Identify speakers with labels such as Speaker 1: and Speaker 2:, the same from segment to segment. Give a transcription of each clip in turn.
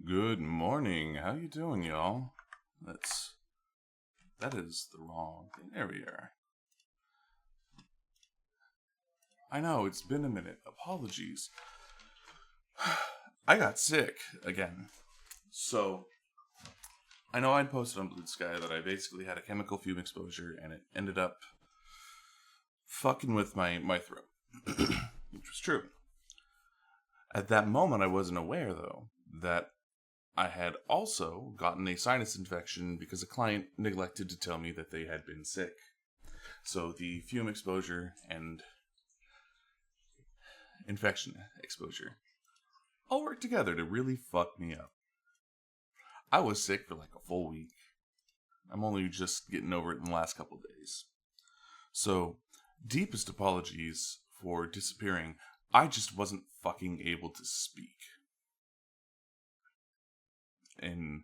Speaker 1: Good morning. How you doing, y'all? That is the wrong thing. There we are. I know, it's been a minute. Apologies. I got sick again. So, I know I'd posted on Blue Sky that I basically had a chemical fume exposure and it ended up fucking with my throat. Which was true. At that moment, I wasn't aware, though, that I had also gotten a sinus infection because a client neglected to tell me that they had been sick. So the fume exposure and infection exposure all worked together to really fuck me up. I was sick for like a full week. I'm only just getting over it in the last couple days. So, deepest apologies for disappearing. I just wasn't fucking able to speak. And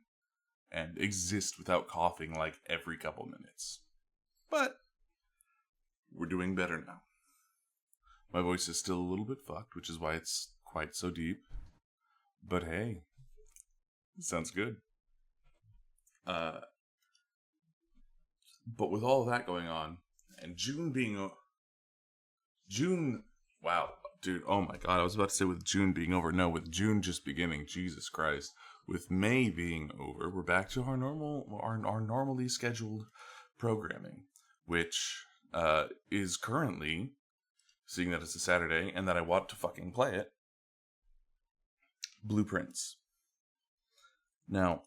Speaker 1: exist without coughing like every couple minutes. But we're doing better now. My voice is still a little bit fucked, which is why it's quite so deep. But hey, it sounds good. But with all of that going on, and wow, dude, oh my god, I was about to say with June being over. No, with June just beginning, Jesus Christ. With May being over, we're back to our normally scheduled programming, which is currently, seeing that it's a Saturday and that I want to fucking play it, Blueprints. Now,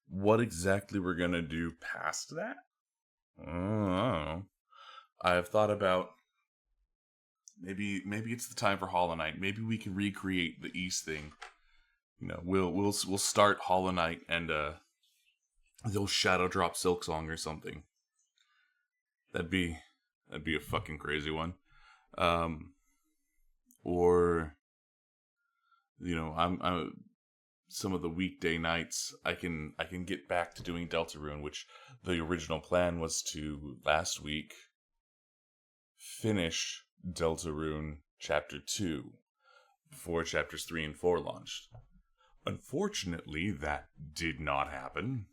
Speaker 1: what exactly we're gonna do past that? I don't know. I've thought about maybe it's the time for Hollow Knight. Maybe we can recreate the East thing. You know, we'll start Hollow Knight and the old Shadow Drop Silk Song or something. That'd be a fucking crazy one. Or you know, I'm some of the weekday nights I can get back to doing Deltarune, which the original plan was to last week finish Deltarune Chapter 2 before Chapters 3 and 4 launched. Unfortunately, that did not happen.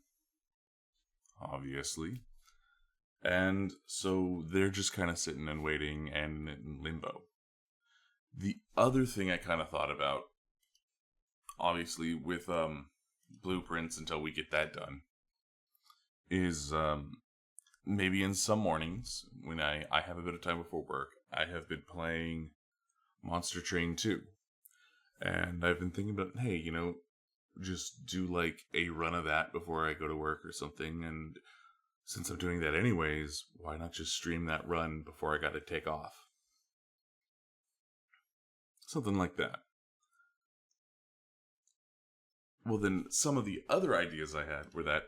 Speaker 1: Obviously. And so they're just kind of sitting and waiting and in limbo. The other thing I kind of thought about, obviously with Blueprints until we get that done, is maybe in some mornings when I have a bit of time before work, I have been playing Monster Train 2. And I've been thinking about, hey, you know, just do like a run of that before I go to work or something. And since I'm doing that anyways, why not just stream that run before I got to take off? Something like that. Well, then some of the other ideas I had were that,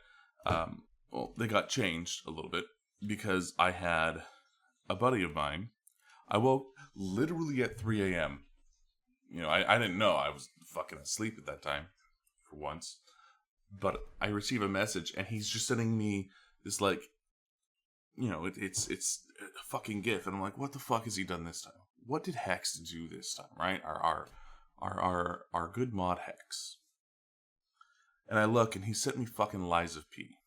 Speaker 1: they got changed a little bit because I had a buddy of mine. I woke literally at 3 a.m. You know, I didn't know. I was fucking asleep at that time, for once. But I receive a message, and he's just sending me this, like, you know, it's a fucking GIF. And I'm like, what the fuck has he done this time? What did Hex do this time, right? Our good mod Hex. And I look, and he sent me fucking Lies of P.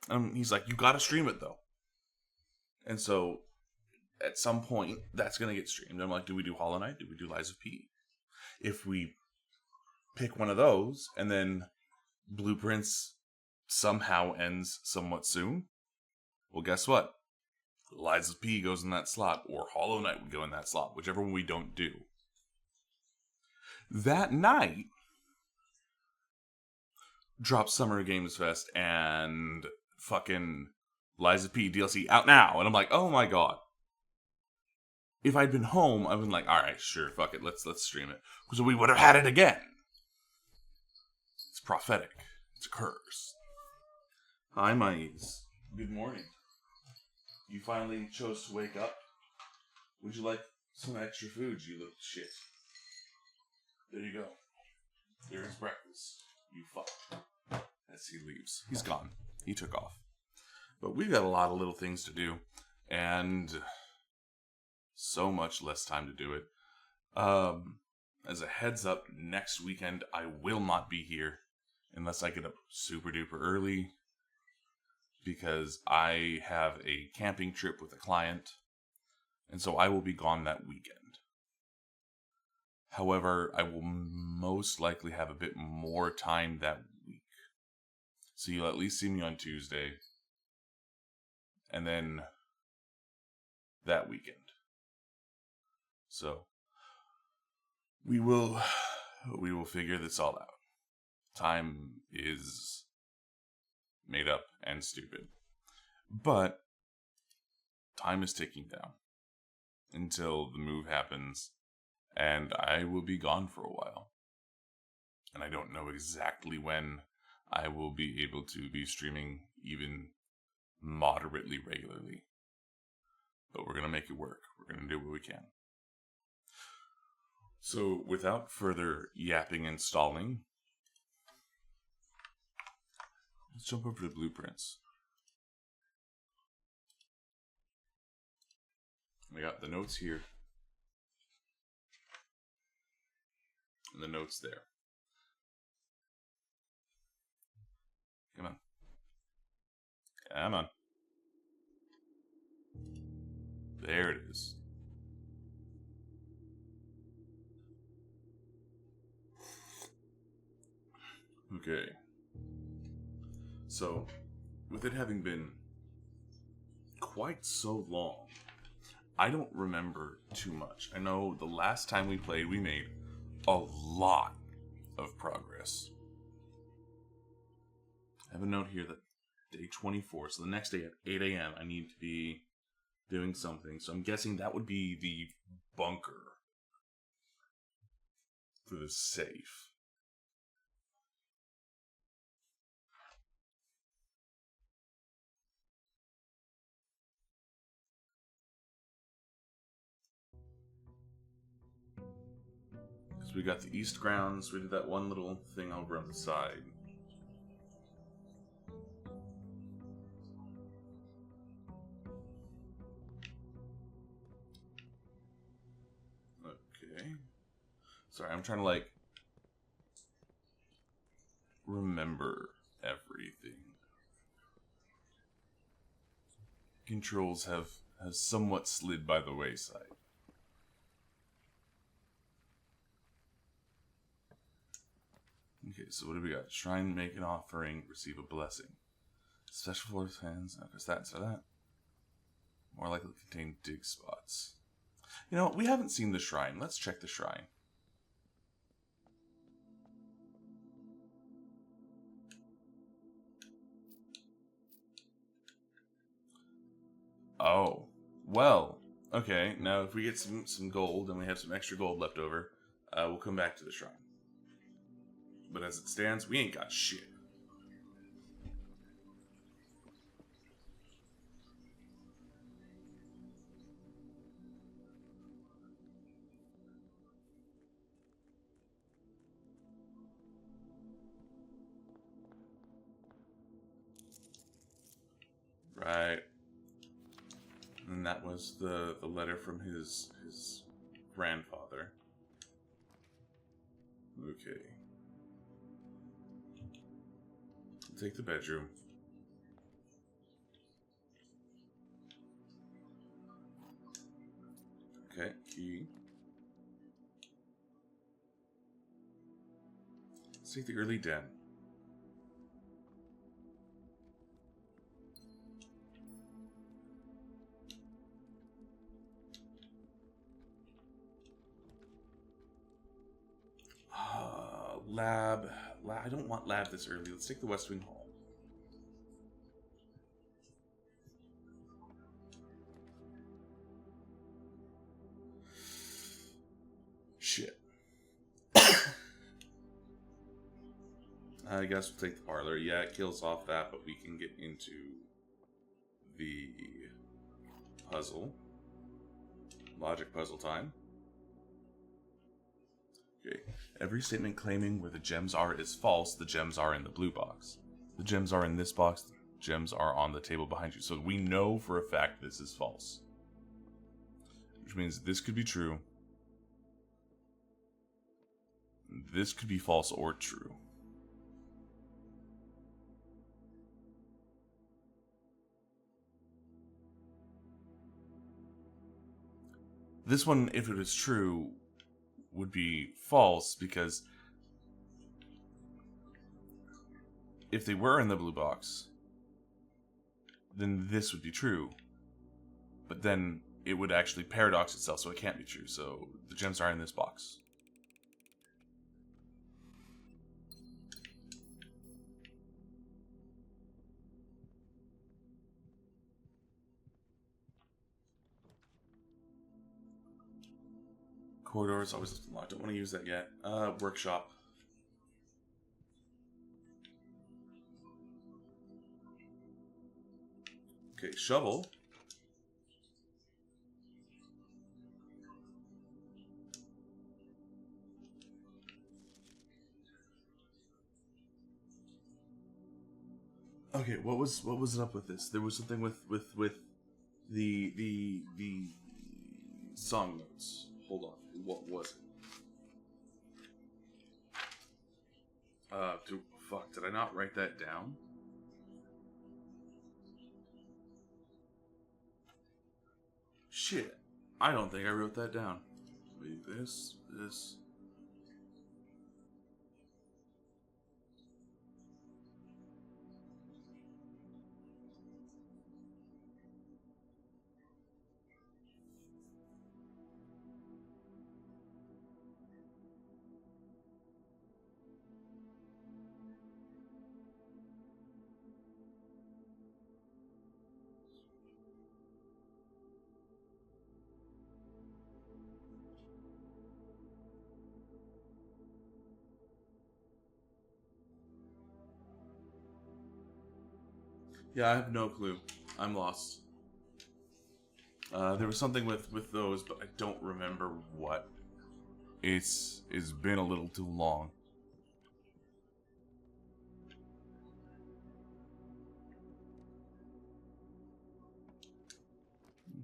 Speaker 1: And he's like, you gotta stream it, though. And so, at some point, that's gonna get streamed. I'm like, do we do Hollow Knight? Do we do Lies of P? If we pick one of those, and then Blueprints somehow ends somewhat soon, well, guess what? Lies of P goes in that slot, or Hollow Knight would go in that slot, whichever one we don't do. That night, drop Summer Games Fest and fucking Lies of P DLC out now, and I'm like, oh my god. If I'd been home, I'd been like, alright, sure, fuck it, let's stream it. So we would have had it again. It's prophetic. It's a curse. Hi, Mais. Good morning. You finally chose to wake up? Would you like some extra food, you little shit? There you go. There's breakfast. You fuck. As he leaves. He's gone. He took off. But we've got a lot of little things to do. And so much less time to do it. As a heads up, next weekend I will not be here. unless I get up super duper early, because I have a camping trip with a client, and so I will be gone that weekend. However, I will most likely have a bit more time that week. So you'll at least see me on Tuesday, and then that weekend. So we will figure this all out. Time is made up and stupid. But time is ticking down until the move happens, and I will be gone for a while. And I don't know exactly when I will be able to be streaming even moderately regularly. But we're going to make it work. We're going to do what we can. So, without further yapping and stalling, let's jump over to the blueprints. We got the notes here. And the notes there. Come on. Come on. There it is. Okay. So, with it having been quite so long, I don't remember too much. I know the last time we played, we made a lot of progress. I have a note here that day 24, so the next day at 8 a.m. I need to be doing something. So I'm guessing that would be the bunker for the safe. Because we got the east grounds, we did that one little thing over on the side. Okay. Sorry, I'm trying to remember everything. Controls have somewhat slid by the wayside. Okay, so what do we got? Shrine, make an offering, receive a blessing. Special force hands, not just that, so that. More likely to contain dig spots. You know, we haven't seen the shrine. Let's check the shrine. Oh. Well. Okay, now if we get some gold and we have some extra gold left over, we'll come back to the shrine. But as it stands, we ain't got shit. Right. And that was the letter from his grandfather. Okay. Take the bedroom. Okay, key. Let's take the early den. Lab. I don't want lab this early. Let's take the West Wing Hall. Shit. I guess we'll take the parlor. Yeah, it kills off that, but we can get into the puzzle. Logic puzzle time. Okay. Every statement claiming where the gems are is false. The gems are in the blue box. The gems are in this box. The gems are on the table behind you. So we know for a fact this is false. Which means this could be true. This could be false or true. This one, if it was true, would be false, because if they were in the blue box, then this would be true. But then it would actually paradox itself, so it can't be true. So the gems are in this box. Corridor is always locked. Don't want to use that yet. Workshop. Okay, shovel. Okay, what was it up with this? There was something with the song notes. Hold on, what was it? Fuck, did I not write that down? Shit, I don't think I wrote that down. Wait, this. Yeah, I have no clue. I'm lost. There was something with those, but I don't remember what. It's been a little too long.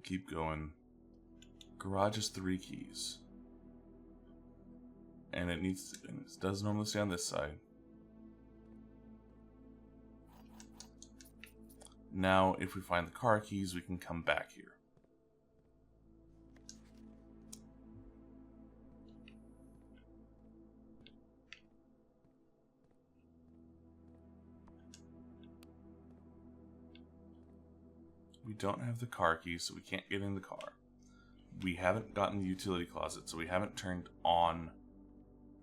Speaker 1: Keep going. Garage has 3 keys. And it does normally stay on this side. Now, if we find the car keys, we can come back here. We don't have the car keys, so we can't get in the car. We haven't gotten the utility closet, so we haven't turned on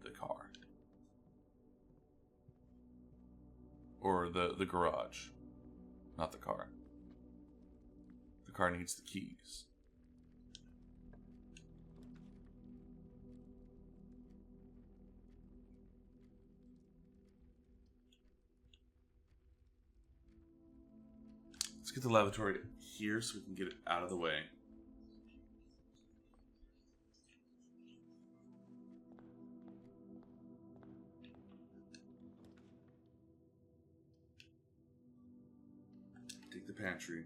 Speaker 1: the car. Or the garage. Not the car. The car needs the keys. Let's get the lavatory here so we can get it out of the way. Take the pantry.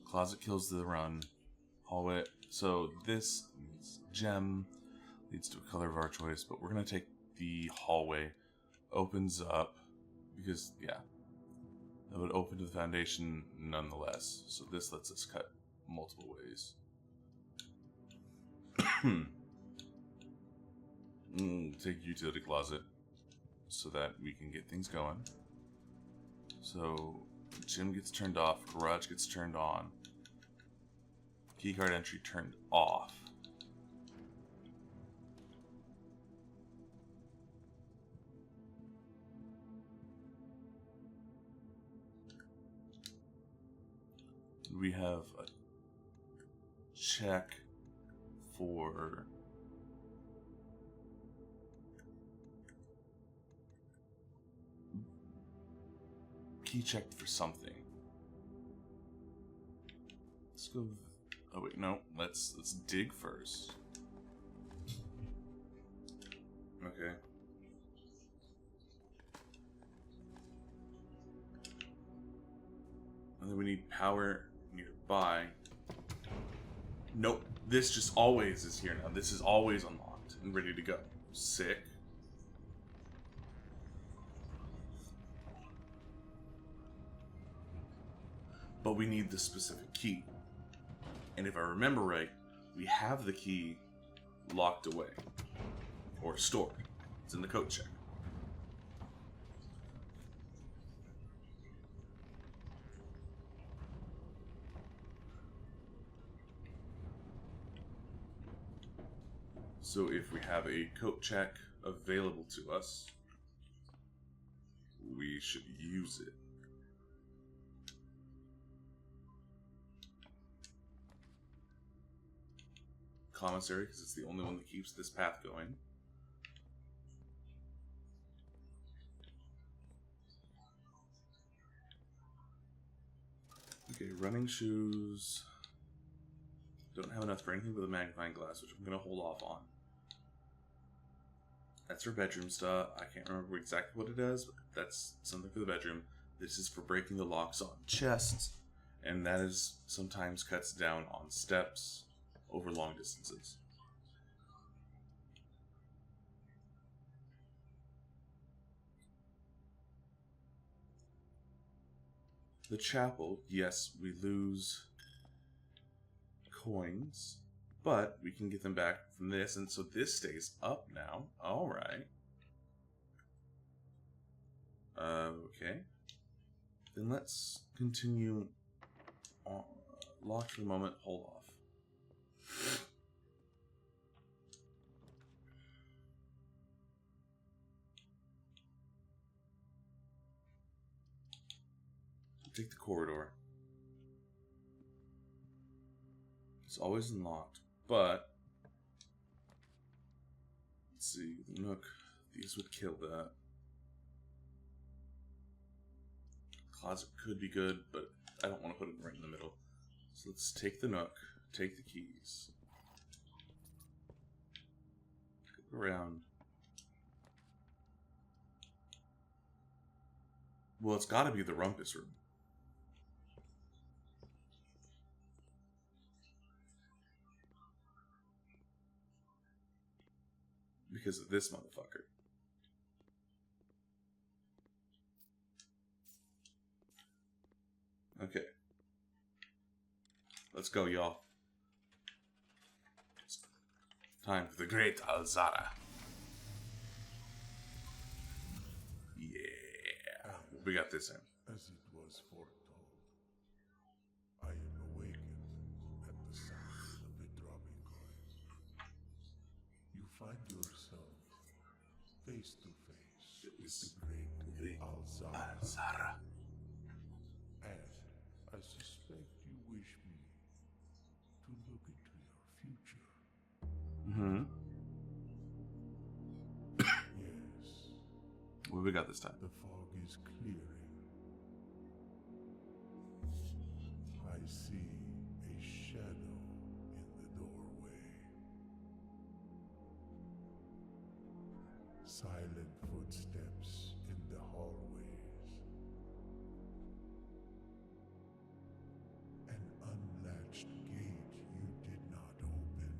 Speaker 1: Closet kills the run. Hallway. So this gem leads to a color of our choice, but we're going to take the hallway. Opens up because, yeah, that would open to the foundation nonetheless. So this lets us cut multiple ways. Take utility closet so that we can get things going. So gym gets turned off, garage gets turned on, keycard entry turned off. We have a check for key checked for something. Let's go. Oh wait, no. Let's dig first. Okay. And then we need power nearby. Nope. This just always is here now. This is always unlocked and ready to go. Sick. but we need the specific key. And if I remember right, we have the key locked away or stored. It's in the code check. So if we have a coat check available to us, we should use it. Commissary, because it's the only one that keeps this path going. Okay, running shoes. Don't have enough for anything but a magnifying glass, which I'm going to hold off on. That's her bedroom stuff. I can't remember exactly what it does, but that's something for the bedroom. This is for breaking the locks on chests, and that is sometimes cuts down on steps over long distances. The chapel, yes, we lose coins, but we can get them back from this, and so this stays up now. Alright. Okay. Then let's continue on. Locked for the moment, hold off. Take the corridor. It's always unlocked, but let's see, the Nook, these would kill that. Closet could be good, but I don't want to put it right in the middle. So let's take the Nook, take the keys. Go around. Well, it's got to be the rumpus room. Because of this motherfucker. Okay. Let's go, y'all. It's time for the Great Alzara. Yeah. We got this in.
Speaker 2: As it was foretold, I am awakened at the sound of the dropping coin. You find yourself face to face with the great Alzara. And I suspect you wish me to look into your future.
Speaker 1: Mm-hmm.
Speaker 2: Yes.
Speaker 1: What we got this time?
Speaker 2: The fog is clearing. I see a shadow in the doorway. Silent footsteps in the hallways. An unlatched gate you did not open.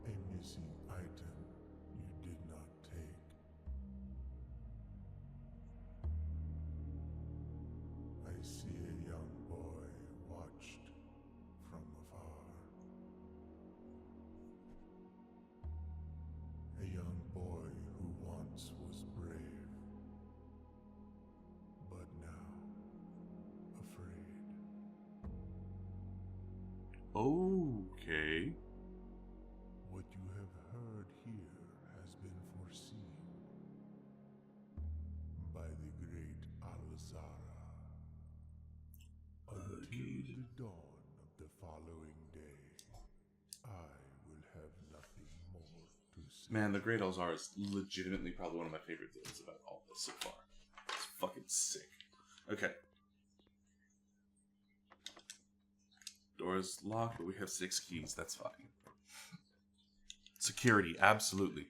Speaker 2: A missing item you did not take. I see a young boy watched from afar. A young boy who once was brave, but now afraid.
Speaker 1: Okay.
Speaker 2: What you have heard here has been foreseen by the great Alzara. Until the dawn of the following day, I will have nothing more to say.
Speaker 1: Man, the Great Alzara is legitimately probably one of my favorite things about all this so far. It's fucking sick. Okay. Door is locked, but we have 6 keys. That's fine. Security, absolutely.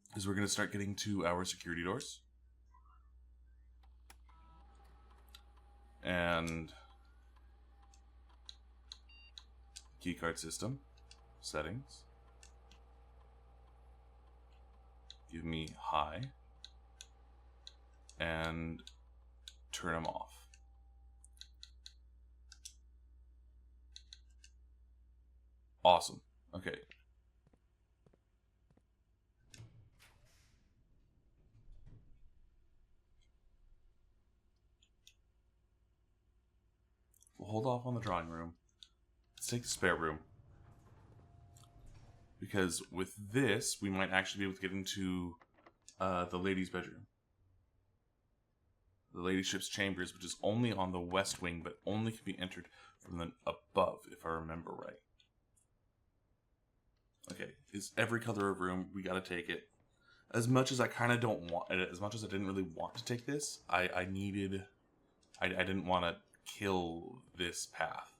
Speaker 1: Because we're going to start getting to our security doors. And keycard system. Settings. Give me high. And turn him off. Awesome. Okay. We'll hold off on the drawing room. Let's take the spare room. Because with this, we might actually be able to get into the lady's bedroom. The ladyship's chambers, which is only on the west wing, but only can be entered from the above, if I remember right. Okay, it's every color of room. We gotta take it. As much as I kind of don't want it, as much as I didn't really want to take this, I didn't want to kill this path.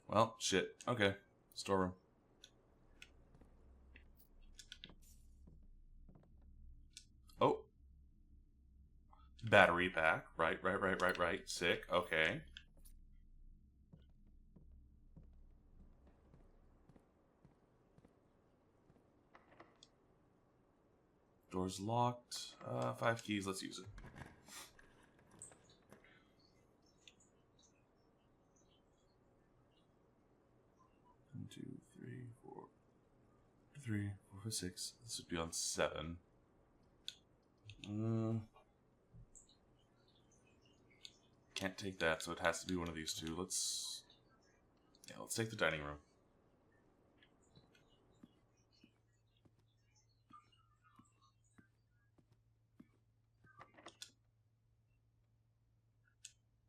Speaker 1: Well, shit. Okay, storeroom. Oh. Battery pack. Right. Sick. Okay. Door's locked. 5 keys. Let's use it. One, 2, 3, 4. 3, 4, 5, 6. This would be on 7. Can't take that, so it has to be one of these two. Let's take the dining room.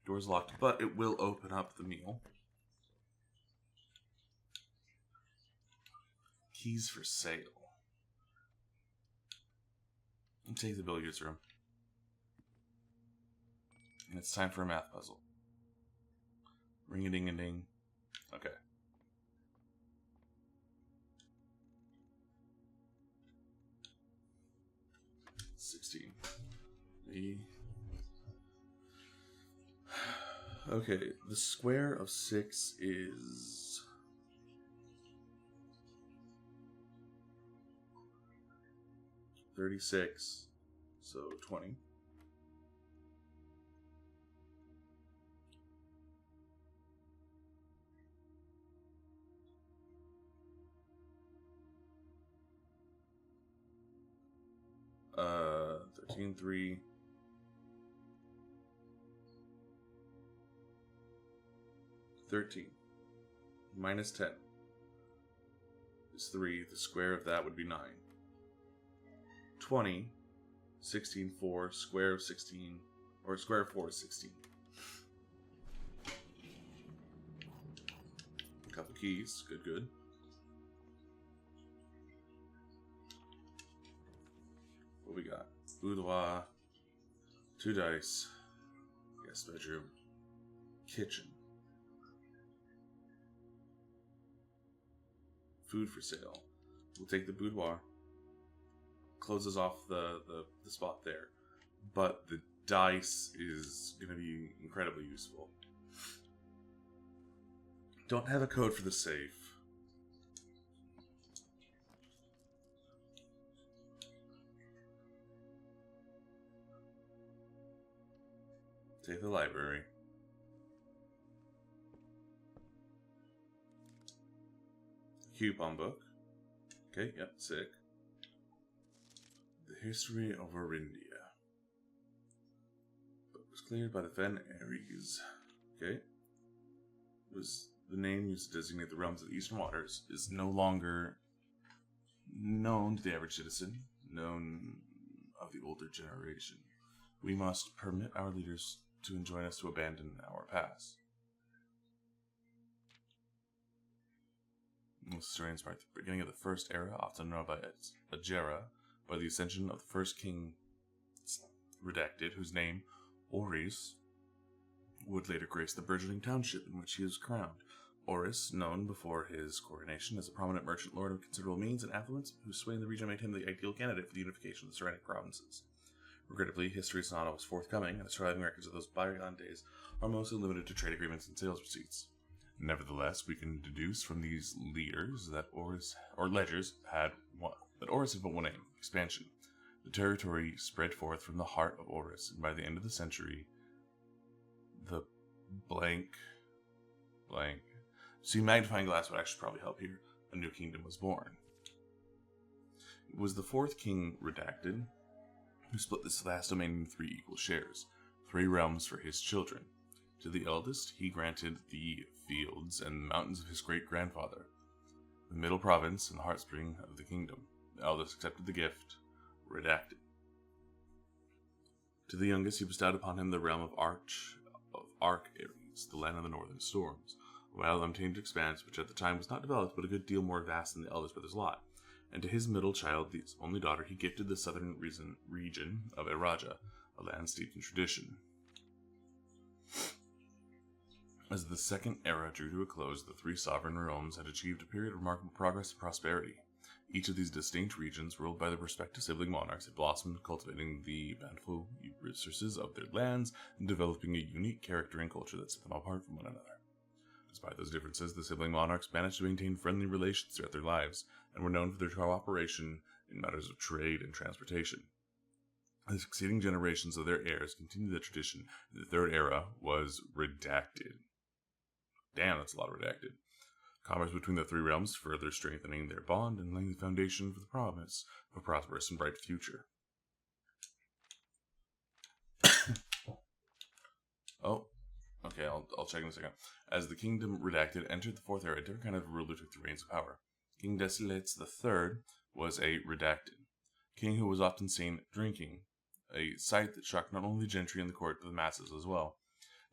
Speaker 1: Door's locked, but it will open up the meal. Keys for sale. And take the billiards room. And it's time for a math puzzle. Ring-a-ding-a-ding. Okay. Okay, the square of 6 is 36, so 20. Uh, 13, 3. 13 minus 10 is 3. The square of that would be 9. 20, 16, 4, square of 16, or square of 4 is 16. A couple keys, good. What we got? Boudoir, 2 dice, guest bedroom, kitchen. Food for sale. We'll take the boudoir. Closes off the spot there. But the dice is going to be incredibly useful. Don't have a code for the safe. Take the library. Coupon book. Okay, yep, sick. The history of Orindia. Book was cleared by the Fen Ares. Okay. Was the name used to designate the realms of the Eastern Waters is no longer known to the average citizen, known of the older generation. We must permit our leaders to enjoin us to abandon our past. This story inspired the beginning of the First Era, often known as Agera, by the ascension of the first king, redacted, whose name, Oris, would later grace the burgeoning township in which he was crowned. Oris, known before his coronation as a prominent merchant lord of considerable means and affluence, whose sway in the region made him the ideal candidate for the unification of the surrounding provinces. Regrettably, history is not always forthcoming, and the surviving records of those bygone days are mostly limited to trade agreements and sales receipts. Nevertheless, we can deduce from these leaders that ledgers had that Oris had but one aim: expansion. The territory spread forth from the heart of Oris, and by the end of the century, the blank. See, magnifying glass would actually probably help here. A new kingdom was born. It was the fourth king, Redacted, who split this vast domain into 3 equal shares, 3 realms for his children. To the eldest, he granted the fields and mountains of his great-grandfather, the middle province and the heartspring of the kingdom. The eldest accepted the gift, Redacted. To the youngest, he bestowed upon him the realm of Arc Ares, the land of the northern storms, a wild, untamed expanse which at the time was not developed, but a good deal more vast than the eldest brother's lot. And to his middle child, the only daughter, he gifted the southern region of Eraja, a land steeped in tradition. As the second era drew to a close, the 3 sovereign realms had achieved a period of remarkable progress and prosperity. Each of these distinct regions, ruled by their respective sibling monarchs, had blossomed, cultivating the bountiful resources of their lands and developing a unique character and culture that set them apart from one another. Despite those differences, the sibling monarchs managed to maintain friendly relations throughout their lives, and were known for their cooperation in matters of trade and transportation. The succeeding generations of their heirs continued the tradition, and the third era was Redacted. Damn, that's a lot of Redacted. Commerce between the 3 realms, further strengthening their bond and laying the foundation for the promise of a prosperous and bright future. Oh, okay, I'll check in a second. As the kingdom Redacted entered the 4th era, a different kind of ruler took the reins of power. King Desolates III was a Redacted king who was often seen drinking, a sight that shocked not only the gentry and the court, but the masses as well.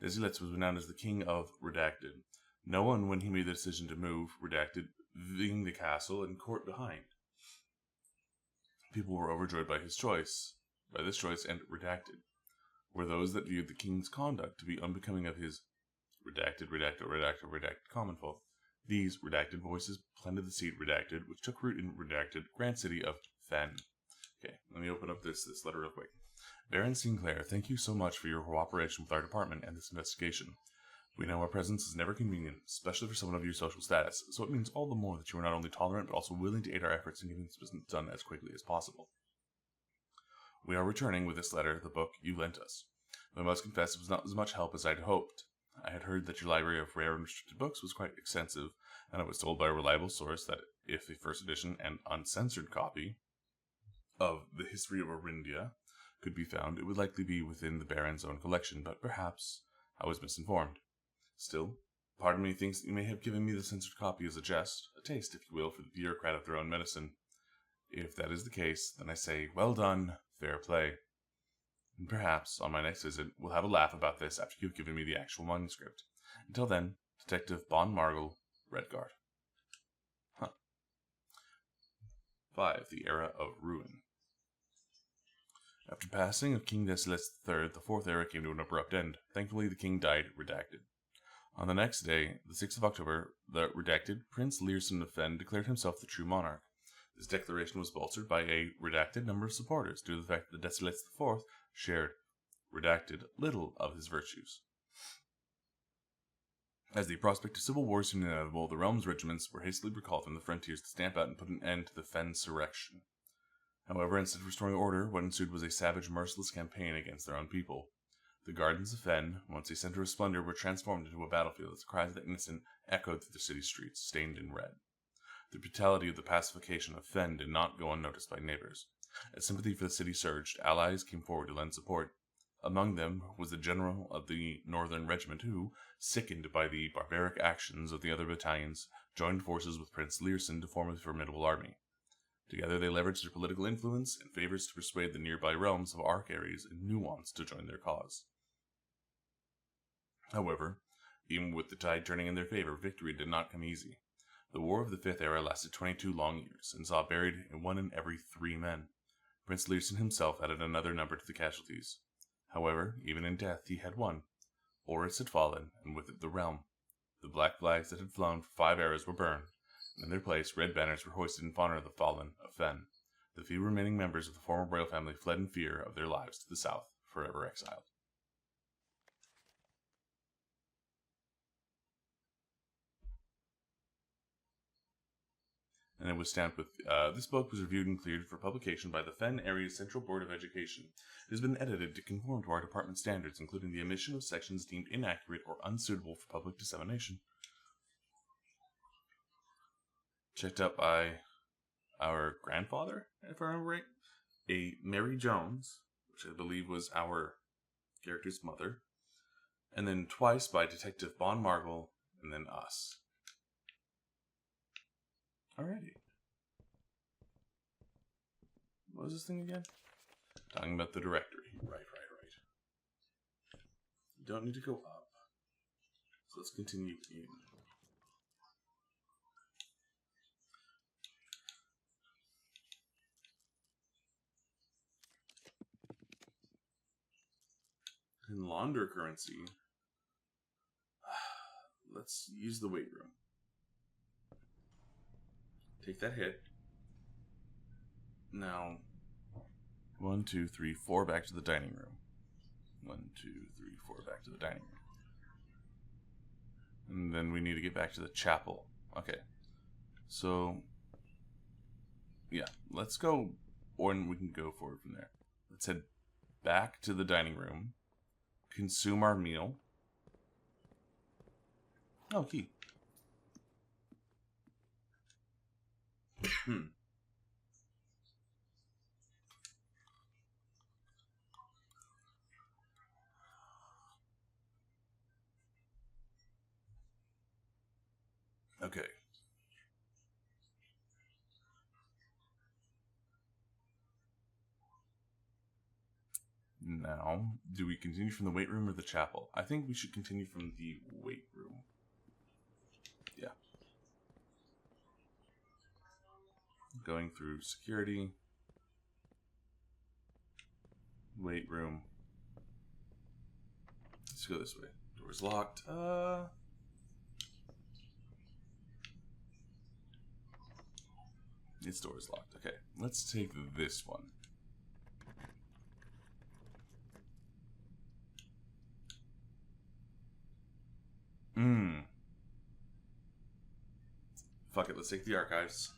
Speaker 1: Desolates was renowned as the king of Redacted. No one, when he made the decision to move, Redacted, leaving the castle and court behind. People were overjoyed by this choice, and Redacted were those that viewed the king's conduct to be unbecoming of his redacted common folk. These Redacted voices planted the seed Redacted, which took root in Redacted, Grand City of Fen. Okay, let me open up this letter real quick. Baron Sinclair, thank you so much for your cooperation with our department and this investigation. We know our presence is never convenient, especially for someone of your social status, so it means all the more that you are not only tolerant, but also willing to aid our efforts in getting this business done as quickly as possible. We are returning with this letter the book you lent us. Though I must confess it was not as much help as I had hoped. I had heard that your library of rare and restricted books was quite extensive, and I was told by a reliable source that if a first edition and uncensored copy of the History of Orindia could be found, it would likely be within the Baron's own collection, but perhaps I was misinformed. Still, part of me thinks that you may have given me the censored copy as a jest, a taste, if you will, for the bureaucrat of their own medicine. If that is the case, then I say, well done, fair play. And perhaps, on my next visit, we'll have a laugh about this after you've given me the actual manuscript. Until then, Detective Bon Margle, Redguard. 5. The Era of Ruin. After passing of King Desolates III, the 4th era came to an abrupt end. Thankfully, the king died Redacted. On the next day, the 6th of October, the Redacted Prince Learson of Fen declared himself the true monarch. This declaration was bolstered by a redacted number of supporters due to the fact that Desolates IV shared, redacted, little of his virtues. As the prospect of civil war seemed inevitable, the realm's regiments were hastily recalled from the frontiers to stamp out and put an end to the Fensurrection. However, instead of restoring order, what ensued was a savage, merciless campaign against their own people. The gardens of Fen, once a center of splendor, were transformed into a battlefield as the cries of the innocent echoed through the city streets, stained in red. The brutality of the pacification of Fen did not go unnoticed by neighbors. As sympathy for the city surged, allies came forward to lend support. Among them was the general of the Northern Regiment who, sickened by the barbaric actions of the other battalions, joined forces with Prince Learson to form a formidable army. Together they leveraged their political influence and favors to persuade the nearby realms of Arc Ares and Nuance to join their cause. However, even with the tide turning in their favor, victory did not come easy. The War of the 5th Era lasted 22 long years, and saw buried 1 in every 3 men. Prince Learson himself added another number to the casualties. However, even in death he had won. Oris had fallen, and with it the realm. The black flags that had flown for 5 eras were burned, and in their place red banners were hoisted in honor of the fallen of Fen. The few remaining members of the former royal family fled in fear of their lives to the south, forever exiled. And it was stamped with, this book was reviewed and cleared for publication by the Fen Area Central Board of Education. It has been edited to conform to our department standards, including the omission of sections deemed inaccurate or unsuitable for public dissemination. Checked up by our grandfather, if I remember right. A Mary Jones, which I believe was our character's mother. And then twice by Detective Bon Marvel, and then us. Alrighty. What was this thing again? Talking about the directory. Right. You don't need to go up. So let's continue in launder currency. Let's use the weight room. Take that hit. Now, 1, 2, 3, 4 back to the dining room. 1, 2, 3, 4 back to the dining room. And then we need to get back to the chapel. Okay. So, yeah, let's go, or we can go forward from there. Let's head back to the dining room. Consume our meal. Oh, key. Okay. Now, do we continue from the weight room or the chapel? I think we should continue from the weight room. Yeah. Going through security. Weight room. Let's go this way. Door's locked. Its door's locked. Okay. Let's take this one. Fuck it, let's take the archives.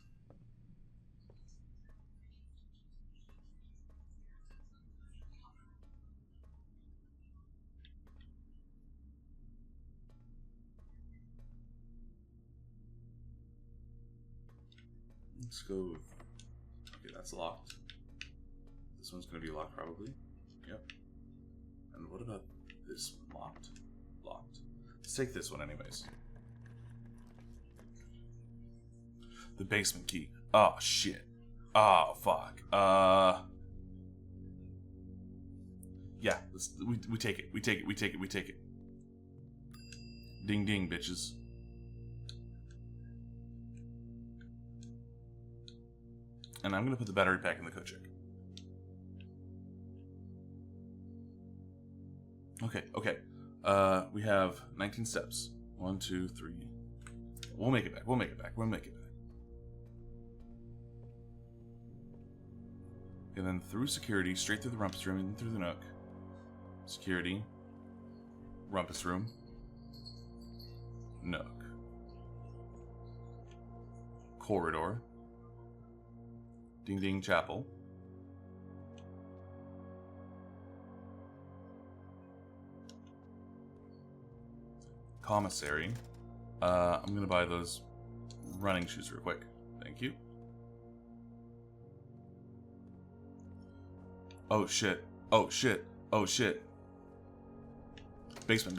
Speaker 1: Let's go. Okay, that's locked. This one's gonna be locked probably. Yep. And what about this one? Locked? Locked. Let's take this one anyways. The basement key. Oh, shit. Oh, fuck. Yeah, we take it. We take it. Ding ding, bitches. And I'm gonna put the battery pack in the coat check. Okay. We have 19 steps. 1, 2, 3. We'll make it back. And then through security, straight through the rumpus room, and through the nook. Security. Rumpus room. Nook. Corridor. Ding ding chapel. Commissary. I'm gonna buy those running shoes real quick. Thank you. Oh shit. Basement.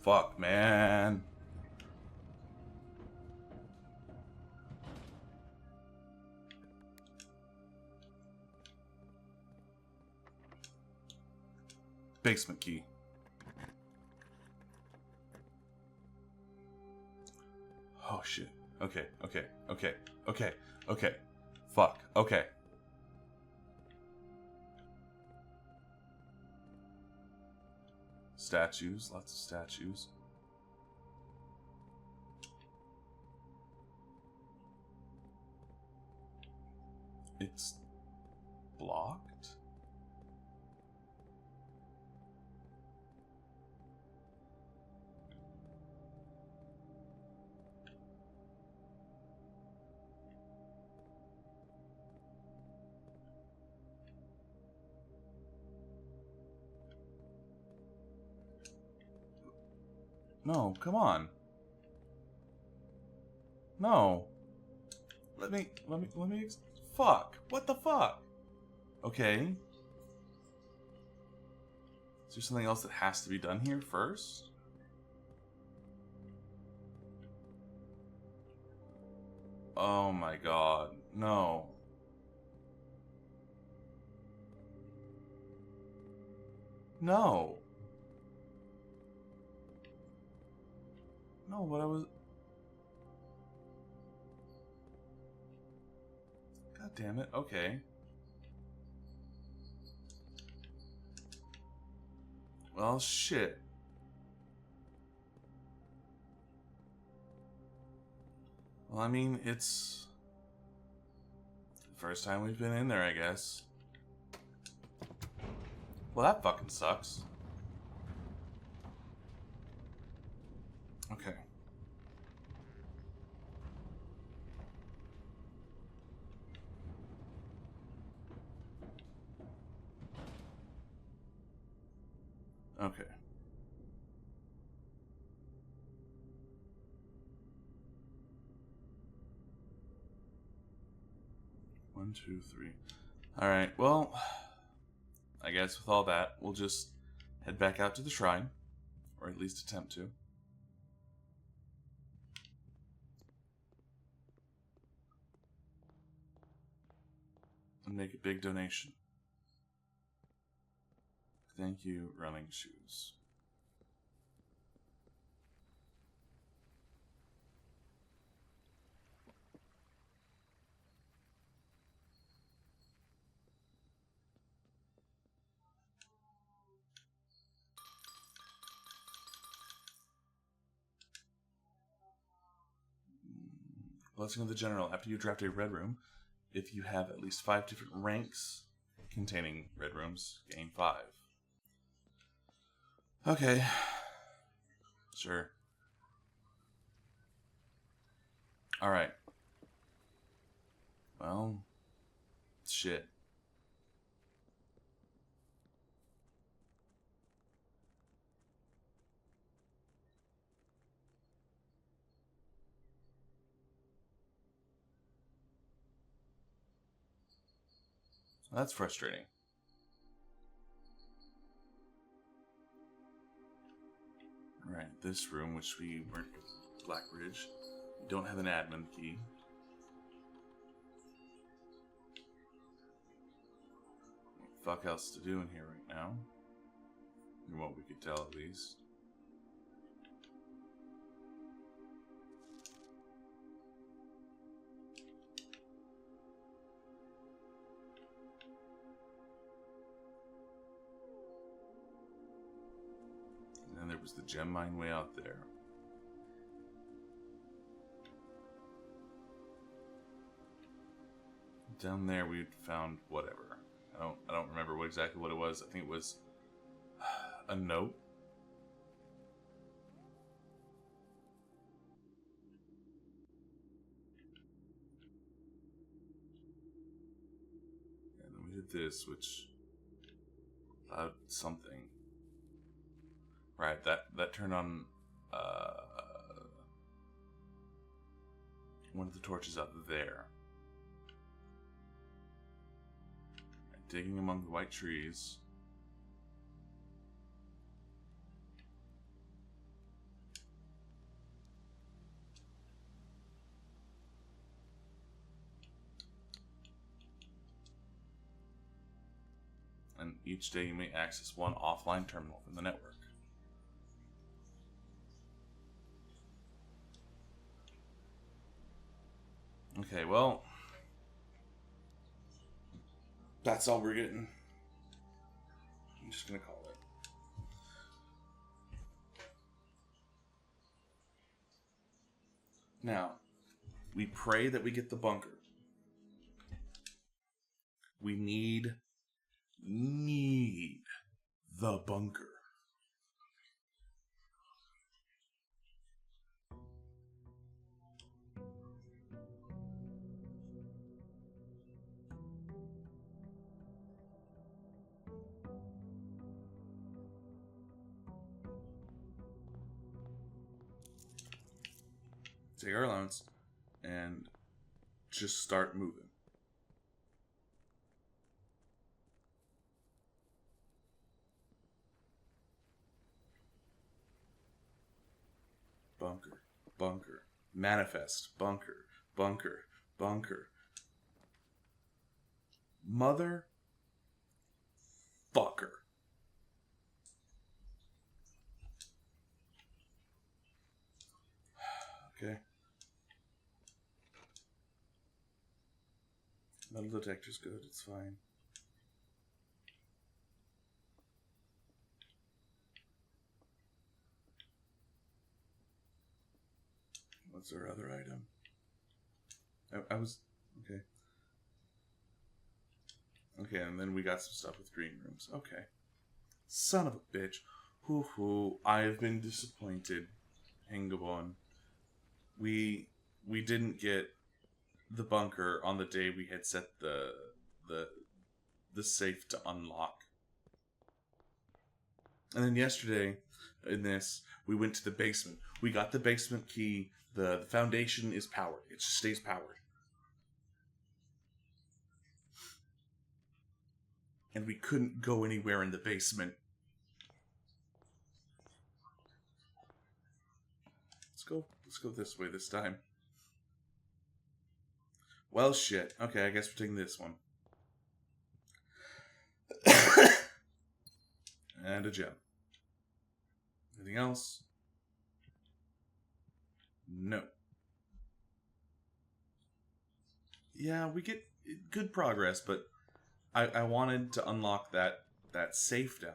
Speaker 1: Fuck, man. Basement key. Oh shit. Okay. Fuck. Okay. Statues. Lots of statues. It's blocked? No, come on. No. Let me, fuck. What the fuck? Okay. Is there something else that has to be done here first? Oh my god. No. No. No, what I was... God damn it. Okay. Well, shit. Well, I mean, it's the first time we've been in there, I guess. Well, that fucking sucks. Okay. Okay. One, two, three. Alright, well, I guess with all that, we'll just head back out to the shrine. Or at least attempt to. And make a big donation. Thank you, running shoes. Blessing of the General. After you draft a red room, if you have at least 5 different ranks containing red rooms, gain 5. Okay. Sure. Alright. Well, shit. That's frustrating. Alright, this room, which we weren't Black Ridge. We don't have an admin key. What the fuck else to do in here right now? From what we could tell, at least. And then there was the gem mine way out there. Down there we found whatever. I don't remember exactly what it was. I think it was a note. And then we did this, which allowed something. Right, that turned on one of the torches up there. Digging among the white trees. And each day you may access one offline terminal from the network. Okay, well, that's all we're getting. I'm just gonna call it. Now, we pray that we get the bunker. We need the bunker. take our allowance and just start moving. Bunker, bunker, manifest, bunker, bunker, bunker. Mother fucker. Okay. Metal detector's good, it's fine. What's our other item? I was... Okay. Okay, and then we got some stuff with green rooms. Okay. Son of a bitch. Hoo-hoo. I have been disappointed. Hangabon. We didn't get the bunker on the day we had set the safe to unlock. And then yesterday, in this, we went to the basement. We got the basement key. The foundation is powered. It just stays powered. And we couldn't go anywhere in the basement. Let's go this way this time. Well, shit. Okay, I guess we're taking this one. And a gem. Anything else? No. Yeah, we get good progress, but I wanted to unlock that safe down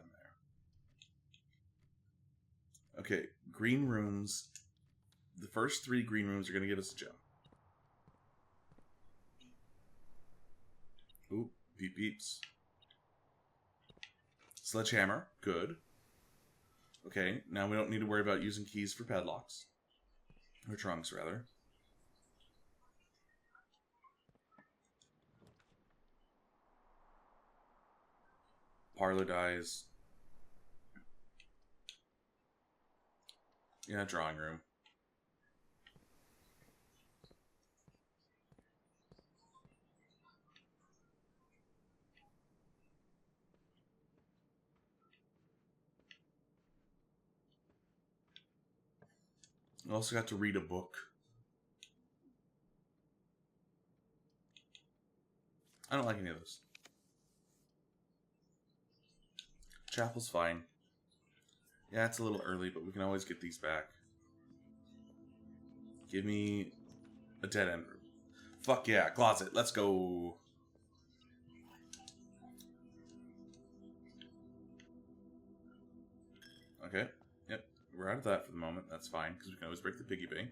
Speaker 1: there. Okay, green rooms. The first 3 green rooms are going to give us a gem. Ooh, beep beeps. Sledgehammer, good. Okay, now we don't need to worry about using keys for padlocks. Or trunks, rather. Parlor dies. Yeah, drawing room. I also got to read a book. I don't like any of those. Chapel's fine. Yeah, it's a little early, but we can always get these back. Give me a dead end room. Fuck yeah, closet. Let's go. Okay. Yep. We're out of that for the moment. That's fine, because we can always break the piggy bank.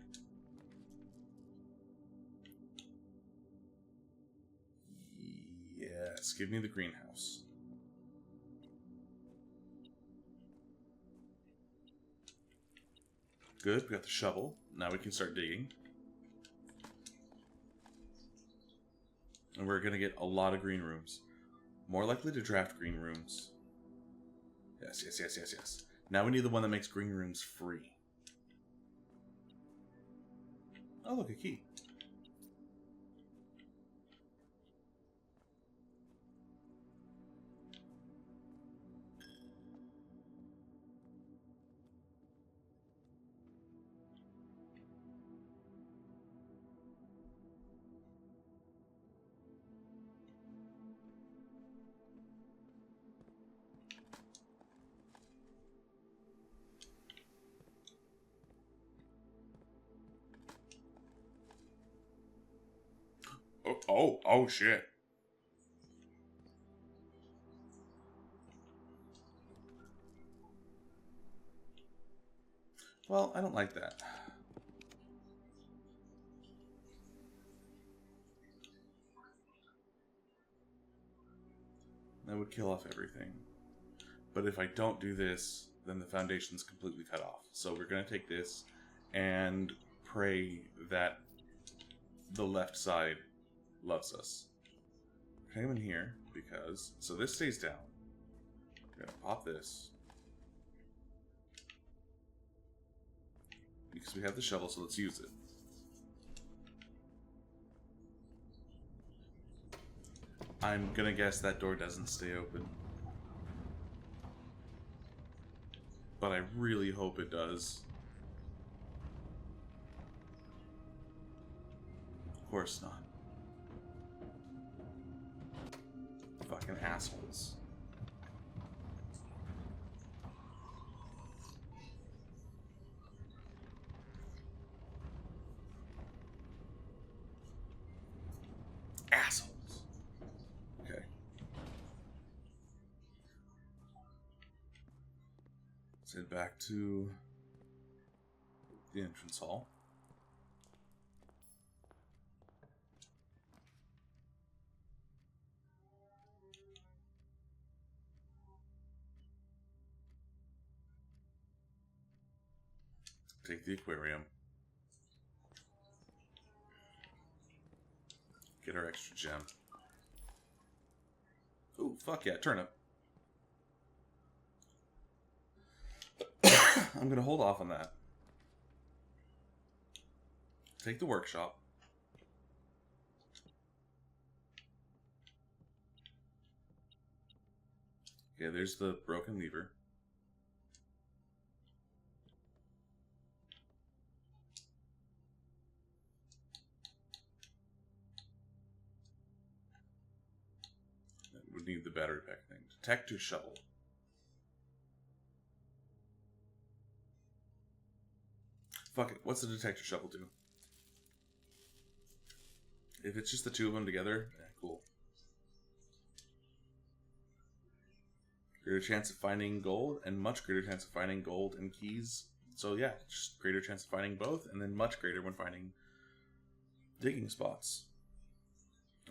Speaker 1: Yes, give me the greenhouse. Good, we got the shovel. Now we can start digging. And we're going to get a lot of green rooms. More likely to draft green rooms. Yes, yes, yes, yes, yes. Now we need the one that makes green rooms free. Oh, look, a key. Oh, shit. Well, I don't like that. That would kill off everything. But if I don't do this, then the foundation's completely cut off. So we're going to take this and pray that the left side loves us. Come in here, because... So this stays down. We're going to pop this. Because we have the shovel, so let's use it. I'm gonna guess that door doesn't stay open. But I really hope it does. Of course not. Fucking assholes. Assholes. Okay. Let's head back to the entrance hall. Take the aquarium. Get our extra gem. Ooh, fuck yeah, turnip. I'm gonna hold off on that. Take the workshop. Okay, there's the broken lever. Would need the battery pack thing. Detector shovel. Fuck it. What's the detector shovel do? If it's just the two of them together, cool. Greater chance of finding gold and much greater chance of finding gold and keys. So yeah, just greater chance of finding both, and then much greater when finding digging spots.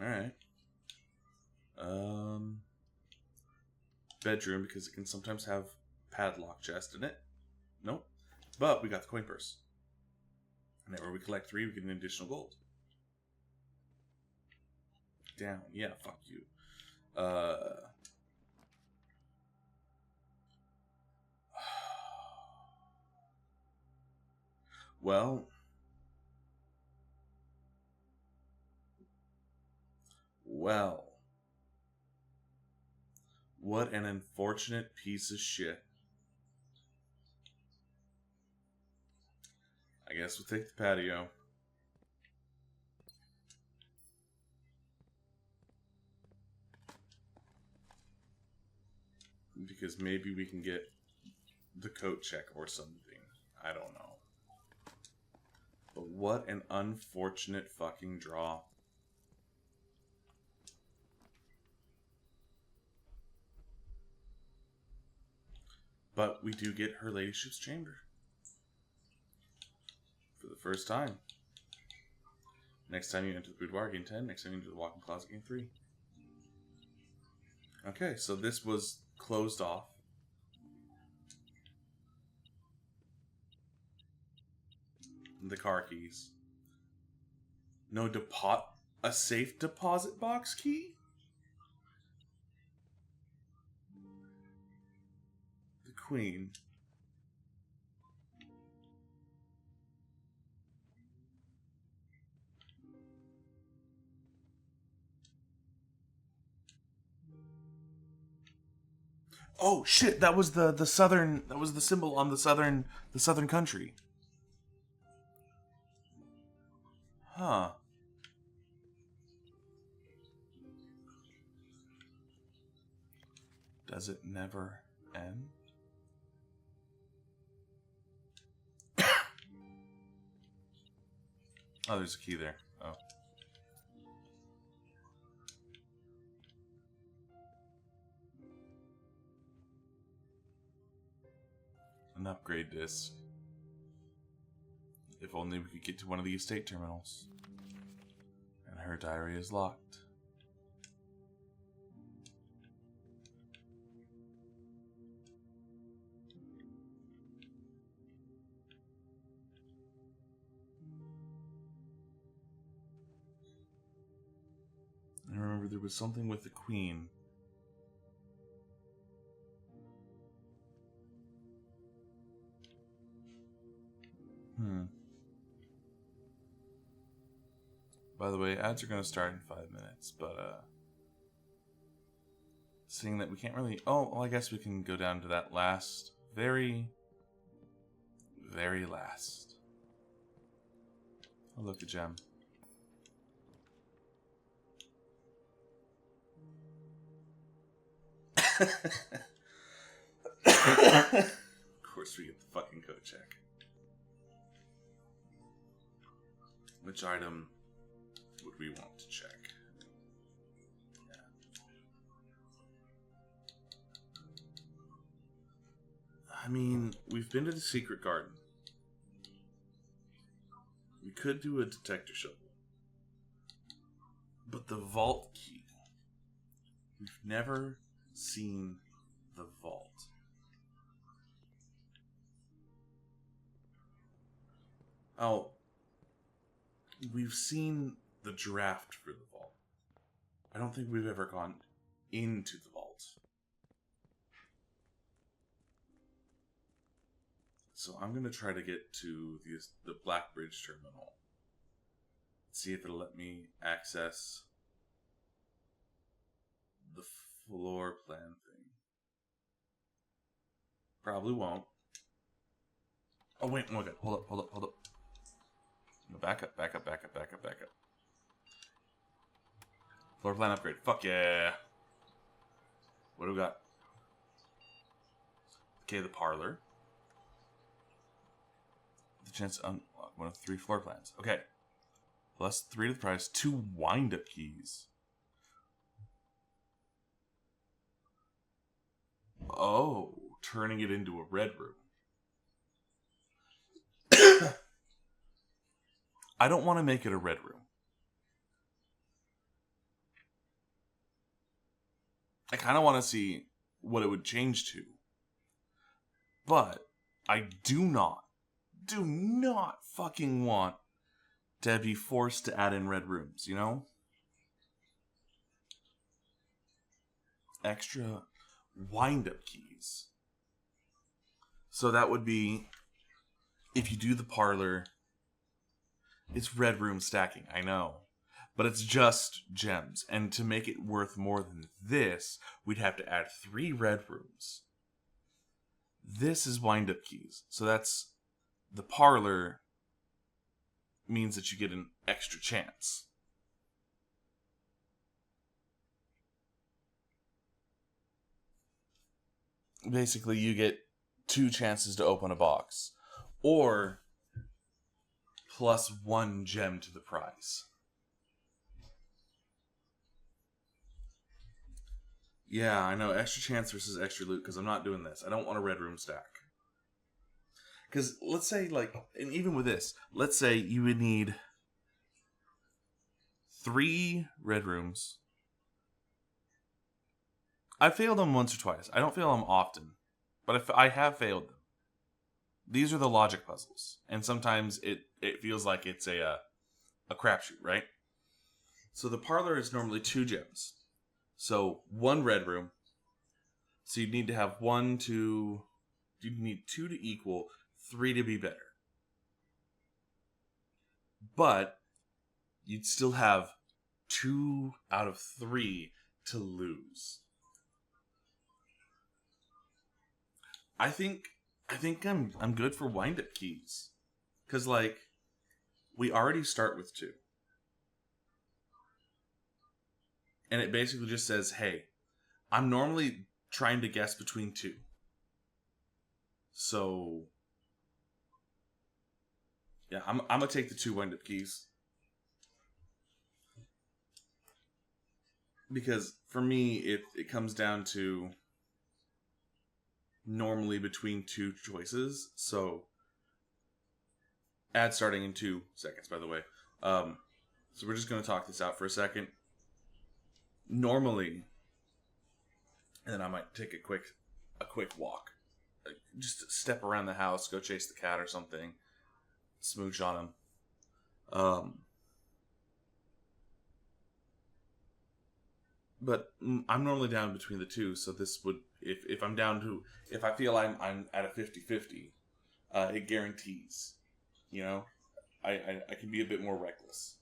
Speaker 1: Alright. Bedroom, because it can sometimes have padlock chest in it. Nope. But we got the coin purse. And whenever we collect 3, we get an additional gold. Down. Yeah, fuck you. Well. What an unfortunate piece of shit. I guess we'll take the patio. Because maybe we can get the coat check or something. I don't know. But what an unfortunate fucking draw. But we do get her ladyship's chamber. For the first time. Next time you enter the boudoir, gain 10. Next time you enter the walk-in closet, gain 3. Okay, so this was closed off. The car keys. No a safe deposit box key? The queen. Oh shit, that was the southern, that was the symbol on the southern country. Huh. Does it never end? Oh, there's a key there. Oh. An upgrade disc. If only we could get to one of the estate terminals. And her diary is locked. I remember there was something with the queen. By the way, ads are going to start in 5 minutes, but seeing that we can't really... Oh, well, I guess we can go down to that last, very, very last. Oh, look, a gem. Of course we get the fucking code check. Which item would we want to check? Yeah. I mean, we've been to the secret garden. We could do a detector shovel. But the vault key. We've never seen the vault. Oh, we've seen the draft for the vault. I don't think we've ever gone into the vault. So I'm going to try to get to the Black Bridge terminal. See if it'll let me access the floor plan thing. Probably won't. Oh, wait, okay. Hold up. No, back up. Floor plan upgrade. Fuck yeah. What do we got? Okay, the parlor. The chance to unlock one of 3 floor plans. Okay. Plus 3 to the price. 2 wind-up keys. Oh, turning it into a red room. I don't want to make it a red room. I kind of want to see what it would change to. But I do not fucking want to be forced to add in red rooms, you know? Extra wind-up keys. So that would be, if you do the parlor, it's red room stacking, I know. But it's just gems. And to make it worth more than this, we'd have to add 3 red rooms. This is wind-up keys. So that's, the parlor means that you get an extra chance. Basically, you get 2 chances to open a box. Or plus 1 gem to the prize. Yeah, I know. Extra chance versus extra loot, because I'm not doing this. I don't want a red room stack. Because let's say, like, and even with this, let's say you would need 3 red rooms. I failed them once or twice. I don't fail them often, but I have failed them. These are the logic puzzles, and sometimes it feels like it's a crapshoot, right? So the parlor is normally 2 gems. So 1 red room. So you'd need to have 1 to... You'd need 2 to equal, 3 to be better. But you'd still have 2 out of 3 to lose. I think I'm good for wind-up keys. Because, like, we already start with 2. And it basically just says, hey, I'm normally trying to guess between 2. So, yeah, I'm going to take the 2 wind-up keys. Because, for me, it comes down to normally between 2 choices. So, ad starting in 2 seconds, by the way. So we're just going to talk this out for a second. Normally, and then I might take a quick walk. Just step around the house, go chase the cat or something. Smooch on him. But I'm normally down between the 2, so this would, if I'm down to, if I feel I'm at a 50-50, it guarantees, you know, I can be a bit more reckless.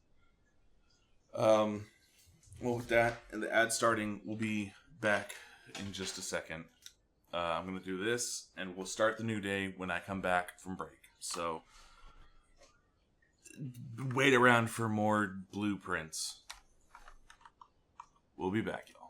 Speaker 1: Well, with that, and the ad starting, we'll be back in just a second. I'm going to do this, and we'll start the new day when I come back from break. So, wait around for more blueprints. We'll be back, y'all.